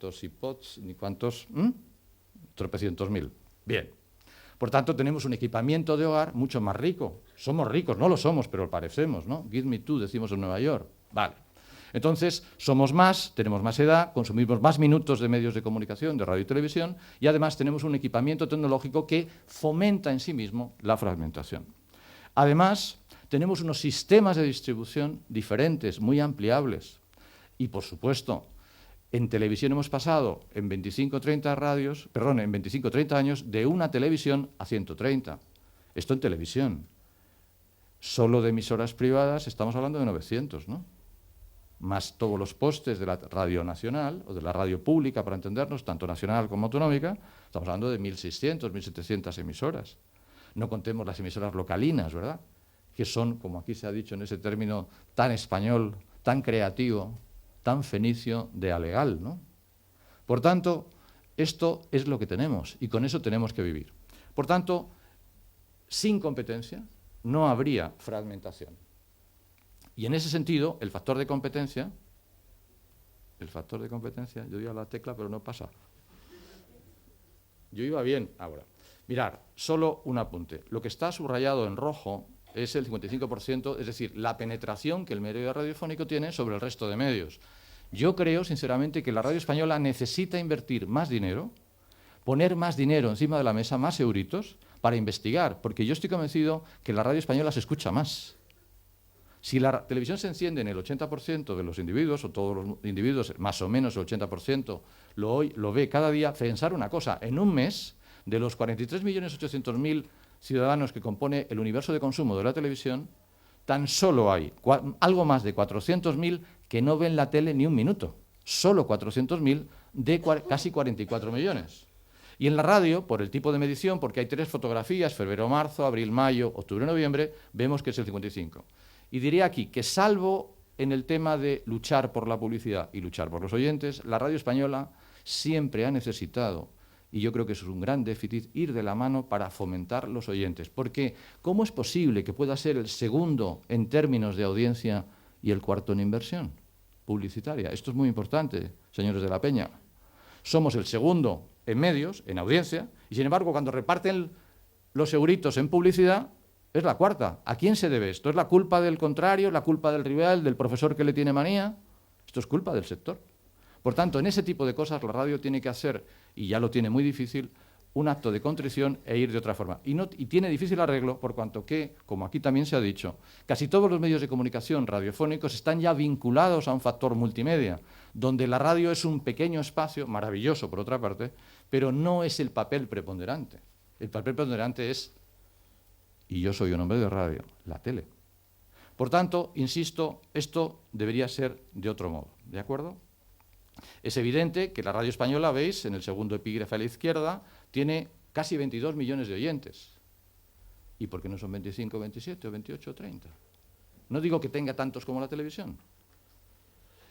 cuántos iPods, ni cuántos, tropecientos mil. Bien. Por tanto, tenemos un equipamiento de hogar mucho más rico. Somos ricos, no lo somos, pero lo parecemos, ¿no? Give me two, decimos en Nueva York. Vale. Entonces, somos más, tenemos más edad, consumimos más minutos de medios de comunicación, de radio y televisión, y además tenemos un equipamiento tecnológico que fomenta en sí mismo la fragmentación. Además, tenemos unos sistemas de distribución diferentes, muy ampliables. Y, por supuesto, en televisión hemos pasado en 25 o 30 años de una televisión a 130. Esto en televisión. Solo de emisoras privadas estamos hablando de 900, ¿no? Más todos los postes de la radio nacional o de la radio pública, para entendernos, tanto nacional como autonómica, estamos hablando de 1.600, 1.700 emisoras. No contemos las emisoras localinas, ¿verdad?, que son, como aquí se ha dicho en ese término tan español, tan creativo, tan fenicio, de alegal, ¿no? Por tanto, esto es lo que tenemos y con eso tenemos que vivir. Por tanto, sin competencia no habría fragmentación. Y en ese sentido, el factor de competencia, yo iba a la tecla pero no pasa. Yo iba bien ahora. Mirad, solo un apunte. Lo que está subrayado en rojo es el 55%, es decir, la penetración que el medio radiofónico tiene sobre el resto de medios. Yo creo, sinceramente, que la radio española necesita invertir más dinero, poner más dinero encima de la mesa, más euritos, para investigar, porque yo estoy convencido que la radio española se escucha más. Si la televisión se enciende en el 80% de los individuos, o todos los individuos, más o menos el 80%, lo ve cada día, pensar una cosa, en un mes, de los 43.800.000 ciudadanos que compone el universo de consumo de la televisión, tan solo hay algo más de 400.000 que no ven la tele ni un minuto. Solo 400.000 de casi 44 millones. Y en la radio, por el tipo de medición, porque hay 3 fotografías, febrero-marzo, abril-mayo, octubre-noviembre, vemos que es el 55. Y diré aquí que salvo en el tema de luchar por la publicidad y luchar por los oyentes, la radio española siempre ha necesitado, y yo creo que eso es un gran déficit, ir de la mano para fomentar los oyentes. Porque, ¿cómo es posible que pueda ser el segundo en términos de audiencia y el cuarto en inversión publicitaria? Esto es muy importante, señores de la Peña. Somos el segundo en medios, en audiencia, y sin embargo, cuando reparten los euritos en publicidad, es la cuarta. ¿A quién se debe esto? ¿Es la culpa del contrario, la culpa del rival, del profesor que le tiene manía? Esto es culpa del sector. Por tanto, en ese tipo de cosas la radio tiene que hacer, y ya lo tiene muy difícil, un acto de contrición e ir de otra forma. Y tiene difícil arreglo por cuanto que, como aquí también se ha dicho, casi todos los medios de comunicación radiofónicos están ya vinculados a un factor multimedia, donde la radio es un pequeño espacio, maravilloso por otra parte, pero no es el papel preponderante. El papel preponderante es, y yo soy un hombre de radio, la tele. Por tanto, insisto, esto debería ser de otro modo, ¿de acuerdo? Es evidente que la radio española, veis, en el segundo epígrafe a la izquierda, tiene casi 22 millones de oyentes. ¿Y por qué no son 25, 27, o 28, o 30? No digo que tenga tantos como la televisión,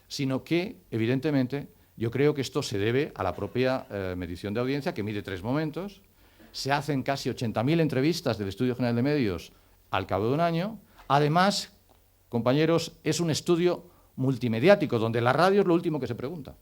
sino que, evidentemente, yo creo que esto se debe a la propia medición de audiencia, que mide 3 momentos. Se hacen casi 80.000 entrevistas del Estudio General de Medios al cabo de un año. Además, compañeros, es un estudio multimediático, donde la radio es lo último que se pregunta,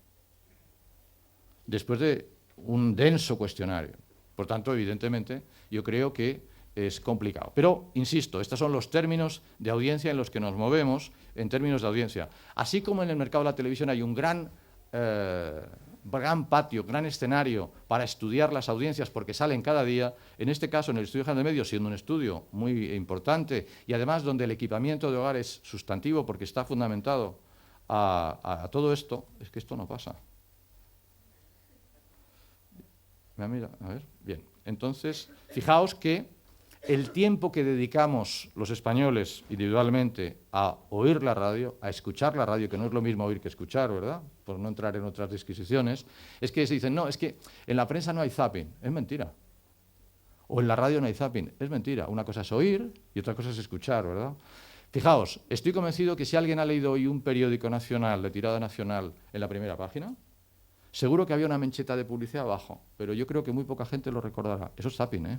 después de un denso cuestionario. Por tanto, evidentemente, yo creo que es complicado. Pero, insisto, estos son los términos de audiencia en los que nos movemos, en términos de audiencia. Así como en el mercado de la televisión hay un gran patio, gran escenario para estudiar las audiencias porque salen cada día, en este caso en el Estudio General de Medios, siendo un estudio muy importante y además donde el equipamiento de hogar es sustantivo porque está fundamentado a todo esto, es que esto no pasa. Mira, a ver, bien. Entonces, fijaos que el tiempo que dedicamos los españoles individualmente a oír la radio, a escuchar la radio, que no es lo mismo oír que escuchar, ¿verdad?, por no entrar en otras disquisiciones, es que se dicen, no, es que en la prensa no hay zapping. Es mentira. O en la radio no hay zapping. Es mentira. Una cosa es oír y otra cosa es escuchar, ¿verdad? Fijaos, estoy convencido que si alguien ha leído hoy un periódico nacional, de tirada nacional, en la primera página, seguro que había una mancheta de publicidad abajo, pero yo creo que muy poca gente lo recordará. Eso es zapping, ¿eh?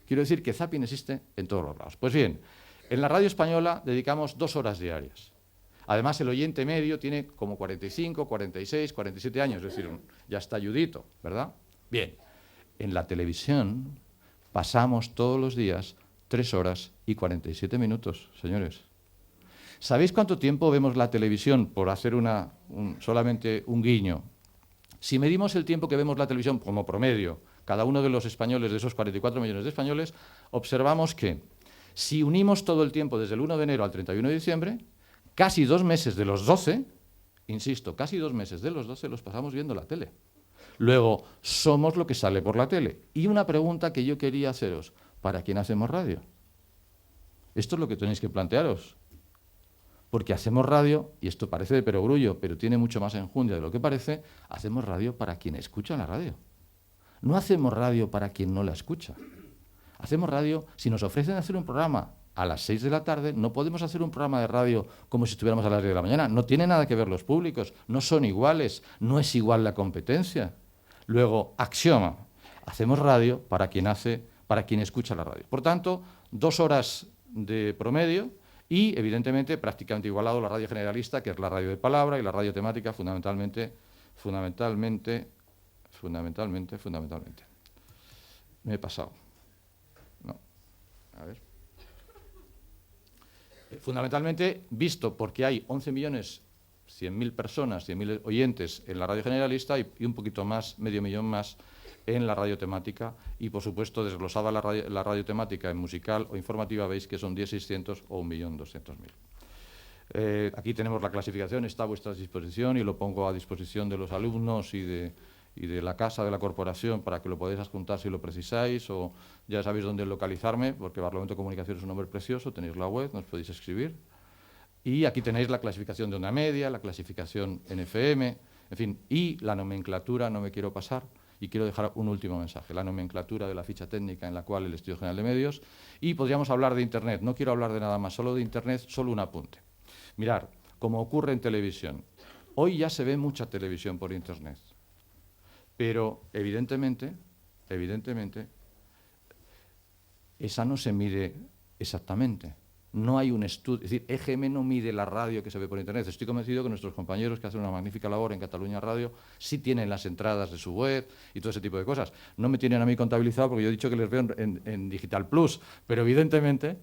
Quiero decir que zapping existe en todos los lados. Pues bien, en la radio española dedicamos 2 horas diarias. Además, el oyente medio tiene como 45, 46, 47 años, es decir, ya está ayudito, ¿verdad? Bien, en la televisión pasamos todos los días 3 horas y 47 minutos, señores. ¿Sabéis cuánto tiempo vemos la televisión? Por hacer solamente un guiño. Si medimos el tiempo que vemos la televisión como promedio, cada uno de los españoles, de esos 44 millones de españoles, observamos que si unimos todo el tiempo desde el 1 de enero al 31 de diciembre, casi 2 meses de los 12, insisto, casi 2 meses de los 12 los pasamos viendo la tele. Luego, somos lo que sale por la tele. Y una pregunta que yo quería haceros, ¿para quién hacemos radio? Esto es lo que tenéis que plantearos. Porque hacemos radio, y esto parece de perogrullo, pero tiene mucho más enjundia de lo que parece, hacemos radio para quien escucha la radio. No hacemos radio para quien no la escucha. Hacemos radio, si nos ofrecen hacer un programa a las 6 de la tarde, no podemos hacer un programa de radio como si estuviéramos a las 10 de la mañana. No tiene nada que ver los públicos, no son iguales, no es igual la competencia. Luego, axioma, hacemos radio para quien escucha la radio. Por tanto, 2 horas de promedio y, evidentemente, prácticamente igualado la radio generalista, que es la radio de palabra, y la radio temática, fundamentalmente. Me he pasado. No. A ver. Fundamentalmente, visto porque hay 11.100.000 personas, 100.000 oyentes en la radio generalista y un poquito más, medio millón más, en la radio temática, y por supuesto desglosada la radio temática en musical o informativa, veis que son 10.600.000 o 1.200.000. Aquí tenemos la clasificación, está a vuestra disposición y lo pongo a disposición de los alumnos y de la casa de la corporación para que lo podáis adjuntar si lo precisáis, o ya sabéis dónde localizarme, porque Barlovento Comunicación es un nombre precioso, tenéis la web, nos podéis escribir. Y aquí tenéis la clasificación de onda media, la clasificación en FM, en fin, y la nomenclatura, no me quiero pasar. Y quiero dejar un último mensaje, la nomenclatura de la ficha técnica en la cual el Estudio General de Medios, y podríamos hablar de Internet, no quiero hablar de nada más, solo de Internet, solo un apunte. Mirad, como ocurre en televisión, hoy ya se ve mucha televisión por Internet, pero evidentemente, esa no se mide exactamente. No hay un estudio, es decir, EGM no mide la radio que se ve por Internet. Estoy convencido que nuestros compañeros que hacen una magnífica labor en Cataluña Radio sí tienen las entradas de su web y todo ese tipo de cosas. No me tienen a mí contabilizado porque yo he dicho que les veo en Digital Plus, pero evidentemente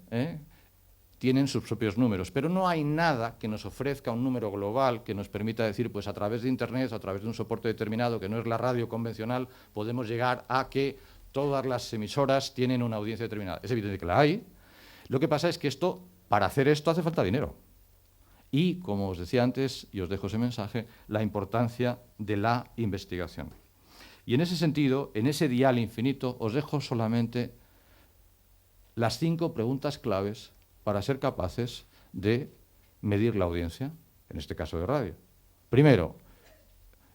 tienen sus propios números. Pero no hay nada que nos ofrezca un número global que nos permita decir, pues a través de Internet, a través de un soporte determinado, que no es la radio convencional, podemos llegar a que todas las emisoras tienen una audiencia determinada. Es evidente que la hay. Lo que pasa es que para hacer esto hace falta dinero. Y, como os decía antes, y os dejo ese mensaje, la importancia de la investigación. Y en ese sentido, en ese dial infinito, os dejo solamente las 5 preguntas claves para ser capaces de medir la audiencia, en este caso de radio. Primero,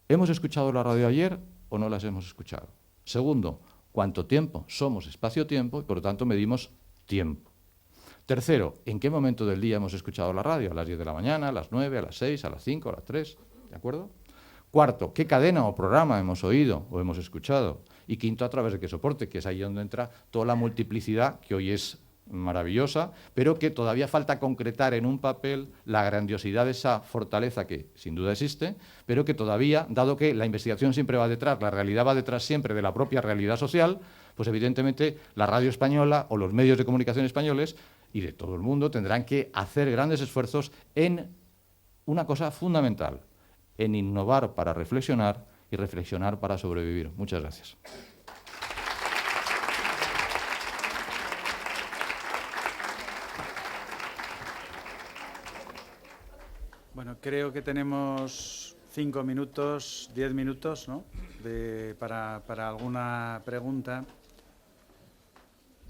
¿hemos escuchado la radio ayer o no las hemos escuchado? Segundo, ¿cuánto tiempo? Somos espacio-tiempo y, por lo tanto, medimos tiempo. Tercero, ¿en qué momento del día hemos escuchado la radio? ¿A las 10 de la mañana, a las 9, a las 6, a las 5, a las 3? ¿De acuerdo? Cuarto, ¿qué cadena o programa hemos oído o hemos escuchado? Y quinto, ¿a través de qué soporte? Que es ahí donde entra toda la multiplicidad, que hoy es maravillosa, pero que todavía falta concretar en un papel la grandiosidad de esa fortaleza que sin duda existe, pero que todavía, dado que la investigación siempre va detrás, la realidad va detrás siempre de la propia realidad social, pues evidentemente la radio española o los medios de comunicación españoles y de todo el mundo tendrán que hacer grandes esfuerzos en una cosa fundamental, en innovar para reflexionar y reflexionar para sobrevivir. Muchas gracias. Bueno, creo que tenemos 5 minutos, 10 minutos, ¿no? para alguna pregunta.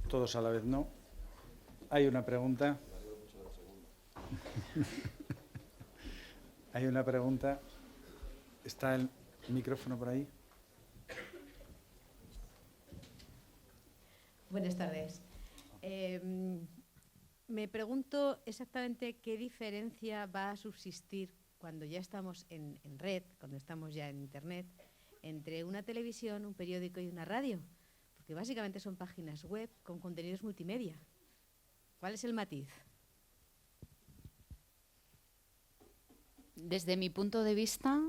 Todos a la vez no. Hay una pregunta. Hay una pregunta. ¿Está el micrófono por ahí? Buenas tardes. Me pregunto exactamente qué diferencia va a subsistir cuando ya estamos en red, cuando estamos ya en Internet, entre una televisión, un periódico y una radio. Porque básicamente son páginas web con contenidos multimedia. ¿Cuál es el matiz? Desde mi punto de vista,